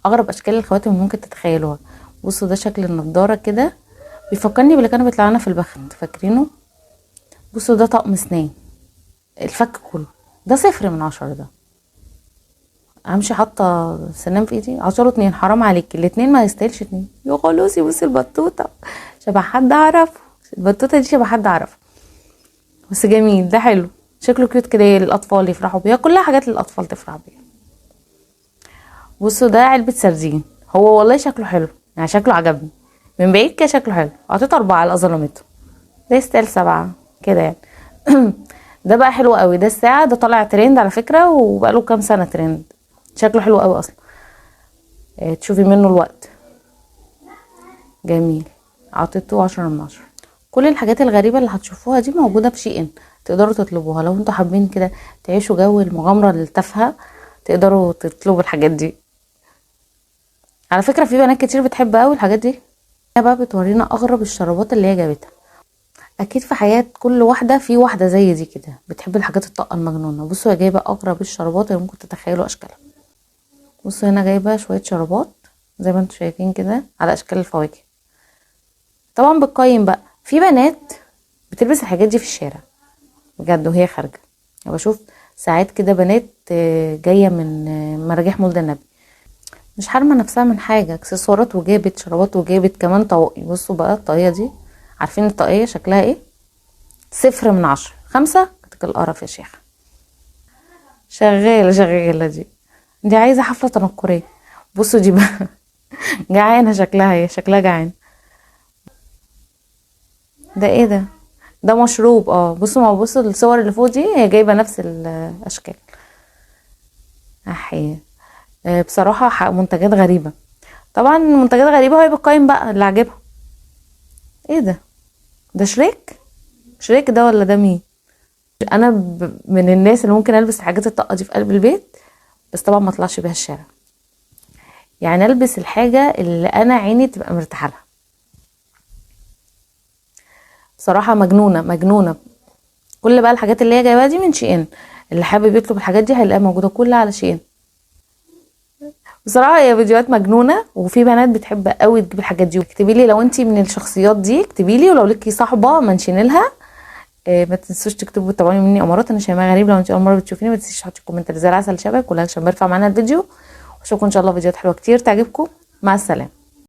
اغرب اشكال الخواتم اللي ممكن تتخيلوها. بصوا ده شكل النضاره كده، بيفكرني باللي كانوا بيطلع لنا في البخت، فاكرينه؟ بصوا ده طقم سنان، الفك كله ده 0/10. ده امشي حاطه سنان في ايدي 10 و2، حرام عليك، الاتنين ما يستاهلش 2 يا خلوصي. بصي البطوطه شبه حد اعرفه، البطوطه دي شبه حد اعرفه، بس جميل، ده حلو، شكله كيوت كده، للاطفال يفرحوا بيها، كلها حاجات للاطفال تفرح بيها. بصوا ده علبه سردين، هو والله شكله حلو، يعني شكله عجبني من بعيد كده، شكله حلو، اعطيته 4 على ظلمته، ده يستاهل 7 كده يعني. ده بقى حلو قوي، ده الساعه ده طالع ترند على فكره، وبقاله كام سنه ترند، شكله حلو قوي اصلا. تشوفي منه الوقت، جميل، اعطيته 10/10. كل الحاجات الغريبة اللي هتشوفوها دي موجودة في شي ان، تقدروا تطلبوها لو انتوا حابين كده تعيشوا جو المغامرة التافهة، تقدروا تطلبوا الحاجات دي. على فكرة في بنات كتير بتحب قوي الحاجات دي. هي بقى بتورينا اغرب الشرابات اللي هي جابتها. اكيد في حياة كل واحدة في واحدة زي دي كده بتحب الحاجات الطاقة المجنونة. بصوا هي جايبة اغرب الشرابات اللي ممكن تتخيلوا اشكالها. بصوا هنا جايبة شوية شرابات زي ما انتوا شايفين كده على اشكال الفواكه. طبعا بتقيم بقى، في بنات بتلبس الحاجات دي في الشارع بجد وهي خارجه. انا بشوف ساعات كده بنات جايه من مراجيح مولد النبي، مش حارمه نفسها من حاجه، اكسسوارات وجابت شرابات وجابت كمان طواقي. بصوا بقى الطاقيه دي، عارفين الطاقيه شكلها ايه؟ 0/10، 5 كتك القرف يا شيخه. شغاله شغاله دي عايزه حفله تنكريه. بصوا دي بقى جعانه شكلها، هي شكلها جعان. ده ايه ده مشروب. بصوا، ما هو بصوا الصور اللي فوق دي هي جايبه نفس الاشكال. احيه. بصراحه منتجات غريبه. طبعا منتجات غريبه، هي بتقيم بقى اللي عاجبها. ايه ده شريك ده ولا ده مين؟ انا من الناس اللي ممكن البس الحاجات الطاقه دي في قلب البيت، بس طبعا ما اطلعش بيها الشارع. يعني البس الحاجه اللي انا عيني تبقى مرتاحه لها. بصراحه مجنونه. كل بقى الحاجات اللي هي جايباها دي من شي ان، اللي حابب يطلب الحاجات دي هيلاقيها موجوده كلها على شي ان. بصراحه هي فيديوهات مجنونه، وفي بنات بتحب قوي تجيب الحاجات دي. اكتبي لي لو انتي من الشخصيات دي، اكتبي لي، ولو ليكي صاحبه منشن لها. ما تنسوش تكتبوا طبعا مني امارات. انا شيماء غريب، لو انتي اول مره بتشوفيني ما تنسيش تحطي كومنت زي العسل شبك ولايك عشان برفع معانا الفيديو. واشوفكم ان شاء الله فيديوهات حلوه كتير تعجبكم. مع السلامه.